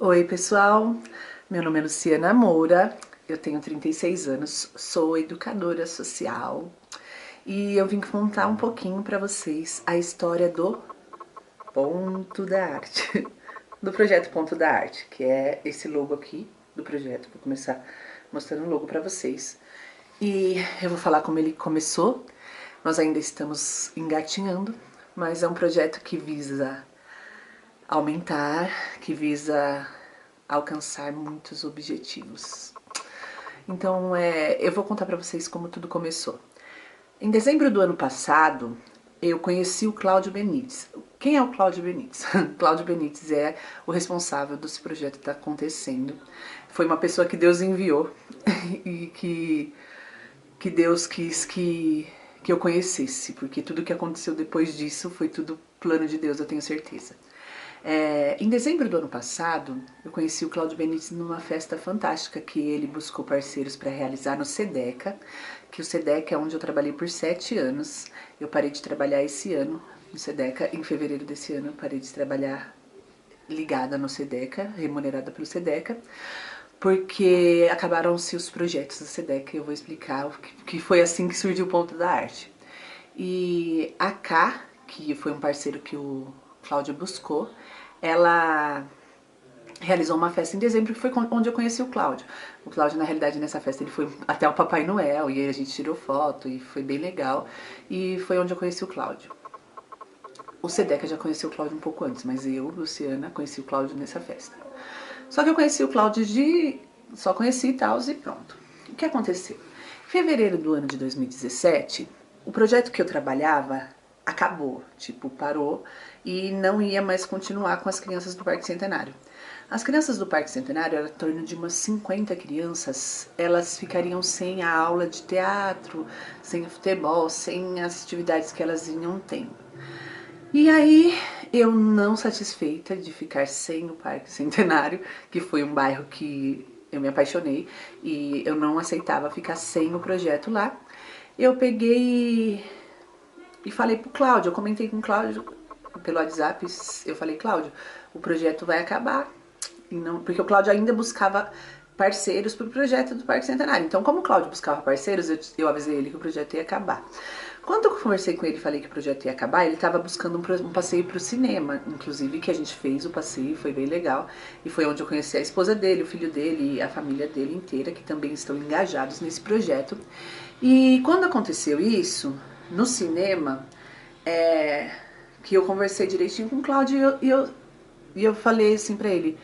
Oi pessoal, meu nome é Luciana Moura, eu tenho 36 anos, sou educadora social e eu vim contar um pouquinho para vocês a história do Ponto da Arte, do projeto Ponto da Arte, que é esse logo aqui do projeto. Vou começar mostrando o logo para vocês e eu vou falar como ele começou. Nós ainda estamos engatinhando, mas é um projeto que visa aumentar, que visa alcançar muitos objetivos. Então, eu vou contar para vocês como tudo começou. Em dezembro do ano passado, eu conheci o Cláudio Benites. Quem é o Cláudio Benites? Cláudio Benites é o responsável desse projeto que está acontecendo. Foi uma pessoa que Deus enviou e que Deus quis que eu conhecesse, porque tudo que aconteceu depois disso foi tudo plano de Deus, eu tenho certeza. Em dezembro do ano passado, eu conheci o Cláudio Benites numa festa fantástica que ele buscou parceiros para realizar no SEDECA, que o SEDECA é onde eu trabalhei por 7 anos. Eu parei de trabalhar esse ano no SEDECA, em fevereiro desse ano eu parei de trabalhar ligada no SEDECA, remunerada pelo SEDECA, porque acabaram-se os projetos do SEDECA e eu vou explicar que foi assim que surgiu o Ponto da Arte. E a K, que foi um parceiro que o Cláudio buscou, ela realizou uma festa em dezembro, que foi onde eu conheci o Cláudio. O Cláudio, na realidade, nessa festa, ele foi até o Papai Noel, e aí a gente tirou foto, e foi bem legal. E foi onde eu conheci o Cláudio. O Sedeca já conheceu o Cláudio um pouco antes, mas eu, Luciana, conheci o Cláudio nessa festa. Só que eu conheci o Cláudio só conheci e tal, e pronto. O que aconteceu? Em fevereiro do ano de 2017, o projeto que eu trabalhava acabou, tipo, parou e não ia mais continuar com as crianças do Parque Centenário. As crianças do Parque Centenário, era em torno de umas 50 crianças, elas ficariam sem a aula de teatro, sem o futebol, sem as atividades que elas vinham tendo. E aí, eu não satisfeita de ficar sem o Parque Centenário, que foi um bairro que eu me apaixonei, e eu não aceitava ficar sem o projeto lá, eu peguei e falei pro Cláudio, eu comentei com o Cláudio pelo WhatsApp, eu falei, Cláudio, o projeto vai acabar, e não, porque o Cláudio ainda buscava parceiros para o projeto do Parque Centenário. Então, como o Cláudio buscava parceiros, eu avisei ele que o projeto ia acabar. Quando eu conversei com ele e falei que o projeto ia acabar, ele estava buscando um passeio para o cinema, inclusive que a gente fez o passeio, foi bem legal. E foi onde eu conheci a esposa dele, o filho dele e a família dele inteira, que também estão engajados nesse projeto. E quando aconteceu isso, no cinema, que eu conversei direitinho com o Cláudio e eu falei assim para ele,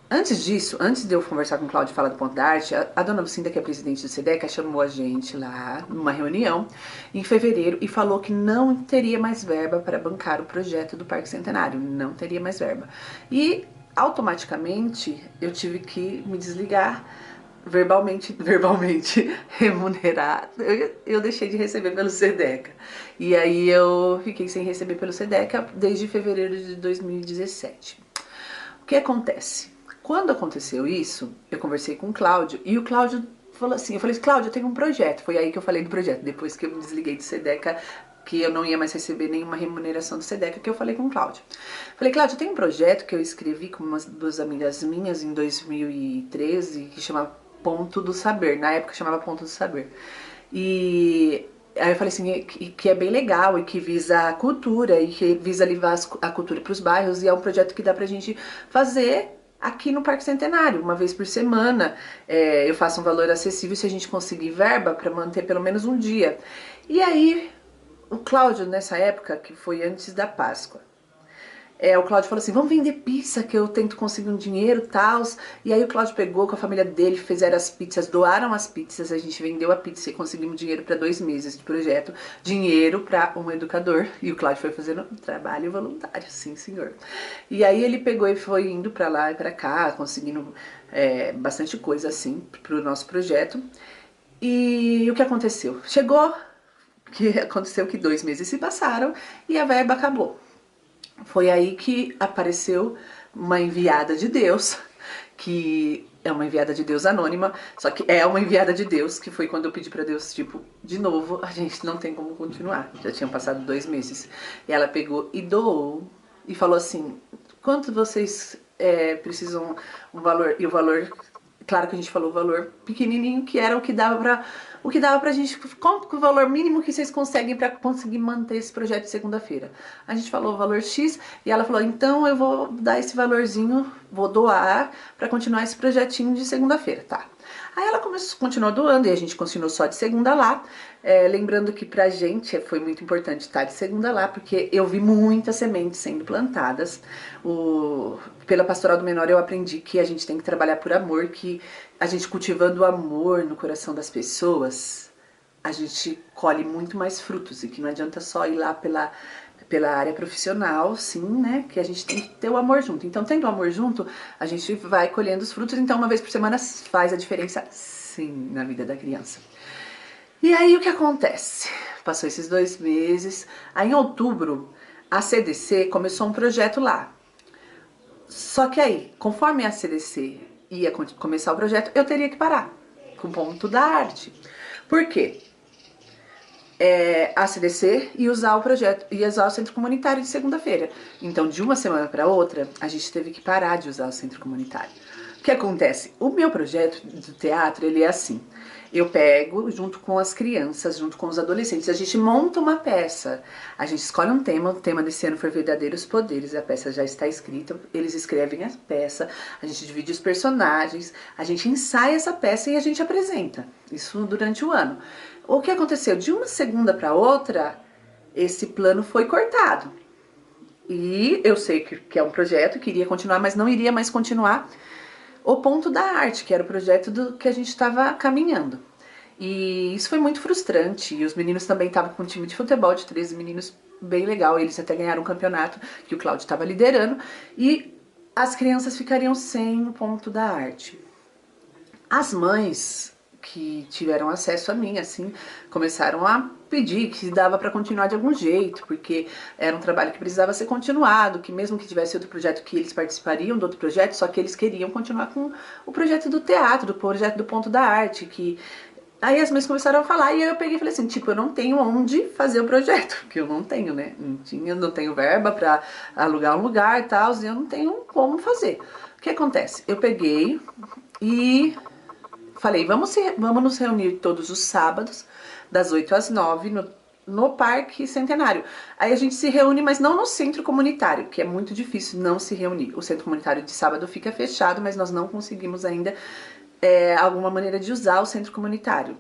antes disso, antes de eu conversar com o Cláudio e falar do Ponto da Arte, a dona Lucinda, que é presidente do SEDECA, chamou a gente lá numa reunião em fevereiro e falou que não teria mais verba para bancar o projeto do Parque Centenário, não teria mais verba. E automaticamente eu tive que me desligar verbalmente remunerar, eu deixei de receber pelo SEDECA. E aí eu fiquei sem receber pelo SEDECA desde fevereiro de 2017. O que acontece? Quando aconteceu isso, eu conversei com o Cláudio e o Cláudio falou assim, eu falei, Cláudio, eu tenho um projeto. Foi aí que eu falei do projeto, depois que eu me desliguei do SEDECA, que eu não ia mais receber nenhuma remuneração do SEDECA, que eu falei com o Cláudio. Falei, Cláudio, tem um projeto que eu escrevi com umas duas amigas minhas em 2013, que chama Ponto do Saber. Na época chamava Ponto do Saber. E aí eu falei assim, que é bem legal e que visa a cultura e que visa levar a cultura para os bairros, e é um projeto que dá pra gente fazer aqui no Parque Centenário, uma vez por semana. Eu faço um valor acessível se a gente conseguir verba para manter pelo menos um dia. E aí, o Cláudio, nessa época, que foi antes da Páscoa, o Cláudio falou assim, vamos vender pizza que eu tento conseguir um dinheiro e tal. E aí o Cláudio pegou com a família dele, fizeram as pizzas, doaram as pizzas, a gente vendeu a pizza e conseguimos dinheiro para 2 meses de projeto, dinheiro para um educador. E o Cláudio foi fazendo trabalho voluntário, sim senhor. E aí ele pegou e foi indo para lá e para cá, conseguindo bastante coisa assim pro nosso projeto. E o que aconteceu? Aconteceu que 2 meses se passaram e a verba acabou. Foi aí que apareceu uma enviada de Deus, que é uma enviada de Deus anônima, só que é uma enviada de Deus, que foi quando eu pedi pra Deus, tipo, de novo, a gente não tem como continuar. Já tinham passado 2 meses. E ela pegou e doou, e falou assim, quanto vocês precisam um valor, e o valor, claro que a gente falou o valor pequenininho, que era o que dava pra gente, qual o valor mínimo que vocês conseguem para conseguir manter esse projeto de segunda-feira. A gente falou o valor X e ela falou, então eu vou dar esse valorzinho, vou doar para continuar esse projetinho de segunda-feira, tá? Aí ela continuou doando e a gente continuou só de segunda lá. Lembrando que pra gente foi muito importante estar de segunda lá, porque eu vi muitas sementes sendo plantadas. Pela Pastoral do Menor eu aprendi que a gente tem que trabalhar por amor, que a gente cultivando o amor no coração das pessoas, a gente colhe muito mais frutos e que não adianta só ir lá pela área profissional, sim, né? Que a gente tem que ter o amor junto. Então, tendo o amor junto, a gente vai colhendo os frutos. Então, uma vez por semana faz a diferença, sim, na vida da criança. E aí, o que acontece? Passou esses 2 meses. Aí, em outubro, a CDC começou um projeto lá. Só que aí, conforme a CDC ia começar o projeto, eu teria que parar com o ponto da arte. Por quê? A CDC e usar o projeto, e usar o centro comunitário de segunda-feira. Então, de uma semana para outra, a gente teve que parar de usar o centro comunitário. O que acontece? O meu projeto do teatro, ele é assim. Eu pego, junto com as crianças, junto com os adolescentes, a gente monta uma peça. A gente escolhe um tema, o tema desse ano foi Verdadeiros Poderes, a peça já está escrita, eles escrevem a peça, a gente divide os personagens, a gente ensaia essa peça e a gente apresenta. Isso durante o ano. O que aconteceu? De uma segunda para outra, esse plano foi cortado. E eu sei que é um projeto que iria continuar, mas não iria mais continuar o Ponto da Arte, que era o projeto que a gente estava caminhando. E isso foi muito frustrante. E os meninos também estavam com um time de futebol de 13 meninos bem legal. Eles até ganharam um campeonato que o Cláudio estava liderando. E as crianças ficariam sem o Ponto da Arte. As mães que tiveram acesso a mim, assim, começaram a pedir que dava para continuar de algum jeito, porque era um trabalho que precisava ser continuado, que mesmo que tivesse outro projeto que eles participariam do outro projeto, só que eles queriam continuar com o projeto do teatro, do projeto do Ponto da Arte, que... Aí as mães começaram a falar e eu peguei e falei assim, tipo, eu não tenho onde fazer o projeto, porque eu não tenho, né? Não tenho verba para alugar um lugar e tal, e eu não tenho como fazer. O que acontece? Eu peguei e falei, vamos nos reunir todos os sábados, das 8 às 9, no Parque Centenário. Aí a gente se reúne, mas não no centro comunitário, que é muito difícil não se reunir. O centro comunitário de sábado fica fechado, mas nós não conseguimos ainda alguma maneira de usar o centro comunitário.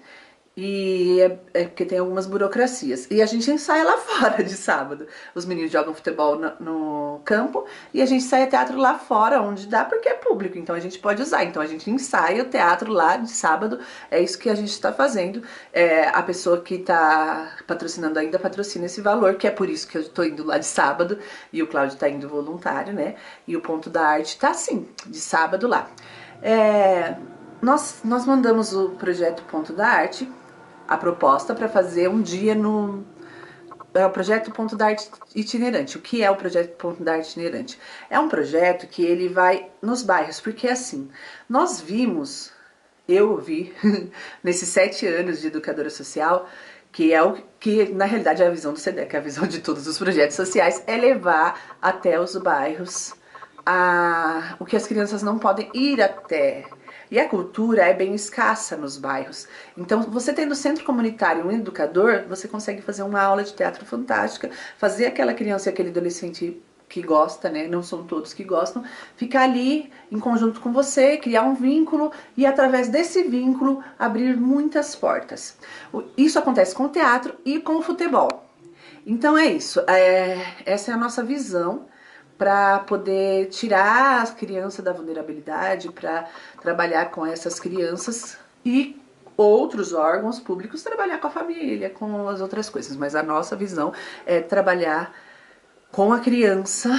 E porque tem algumas burocracias. E a gente ensaia lá fora de sábado. Os meninos jogam futebol no campo e a gente ensaia teatro lá fora, onde dá, porque é público, então a gente pode usar. Então a gente ensaia o teatro lá de sábado, é isso que a gente está fazendo. A pessoa que está patrocinando ainda patrocina esse valor, que é por isso que eu estou indo lá de sábado e o Cláudio está indo voluntário, né? E o Ponto da Arte está assim, de sábado lá. Nós mandamos o projeto Ponto da Arte, a proposta para fazer um dia no projeto Ponto da Arte Itinerante. O que é o projeto Ponto da Arte Itinerante? É um projeto que ele vai nos bairros, porque assim, eu vi, nesses 7 anos de educadora social, que é o que na realidade é a visão do SEDEC, a visão de todos os projetos sociais, é levar até os bairros o que as crianças não podem ir até. E a cultura é bem escassa nos bairros. Então, você tendo centro comunitário, um educador, você consegue fazer uma aula de teatro fantástica, fazer aquela criança e aquele adolescente que gosta, né? Não são todos que gostam, ficar ali em conjunto com você, criar um vínculo e através desse vínculo abrir muitas portas. Isso acontece com o teatro e com o futebol. Então é isso. Essa é a nossa visão para poder tirar as crianças da vulnerabilidade, para trabalhar com essas crianças e outros órgãos públicos trabalhar com a família, com as outras coisas. Mas a nossa visão é trabalhar com a criança,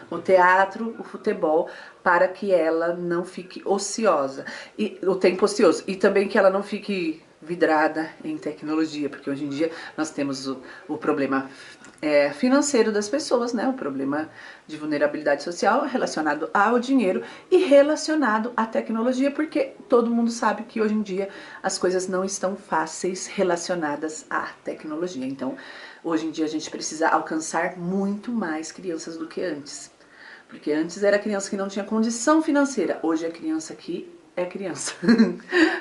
o teatro, o futebol, para que ela não fique ociosa, e o tempo ocioso, e também que ela não fique vidrada em tecnologia, porque hoje em dia nós temos o problema financeiro das pessoas, né? O problema de vulnerabilidade social relacionado ao dinheiro e relacionado à tecnologia, porque todo mundo sabe que hoje em dia as coisas não estão fáceis relacionadas à tecnologia. Então, hoje em dia a gente precisa alcançar muito mais crianças do que antes. Porque antes era criança que não tinha condição financeira, hoje a criança que é criança,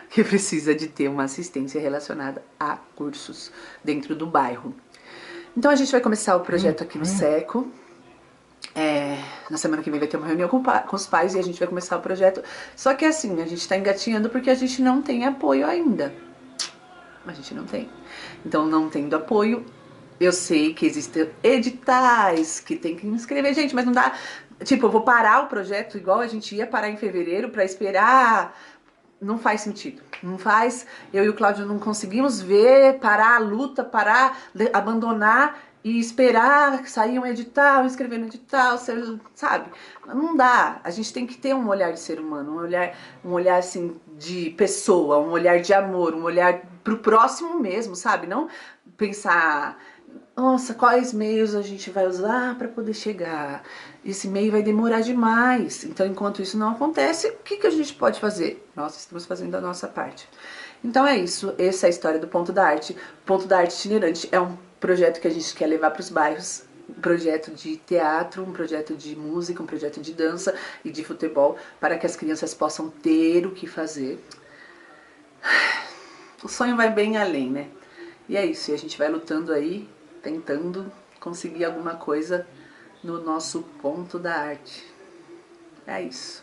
que precisa de ter uma assistência relacionada a cursos dentro do bairro. Então a gente vai começar o projeto aqui no SECO. Na semana que vem vai ter uma reunião com os pais e a gente vai começar o projeto. Só que assim, a gente tá engatinhando porque a gente não tem apoio ainda. A gente não tem. Então, não tendo apoio, eu sei que existem editais que tem que inscrever gente, mas não dá. Tipo, eu vou parar o projeto igual a gente ia parar em fevereiro pra esperar. Não faz sentido. Não faz. Eu e o Cláudio não conseguimos ver, parar a luta, abandonar e esperar sair um edital, escrever no edital, sabe? Não dá. A gente tem que ter um olhar de ser humano, um olhar assim de pessoa, um olhar de amor, um olhar pro próximo mesmo, sabe? Não pensar, nossa, quais meios a gente vai usar para poder chegar? Esse meio vai demorar demais. Então, enquanto isso não acontece, o que a gente pode fazer? Nós estamos fazendo a nossa parte. Então é isso, essa é a história do Ponto da Arte. Ponto da Arte Itinerante é um projeto que a gente quer levar para os bairros, um projeto de teatro, um projeto de música, um projeto de dança e de futebol, para que as crianças possam ter o que fazer. O sonho vai bem além, né? E é isso, e a gente vai lutando aí, tentando conseguir alguma coisa no nosso Ponto da Arte. É isso.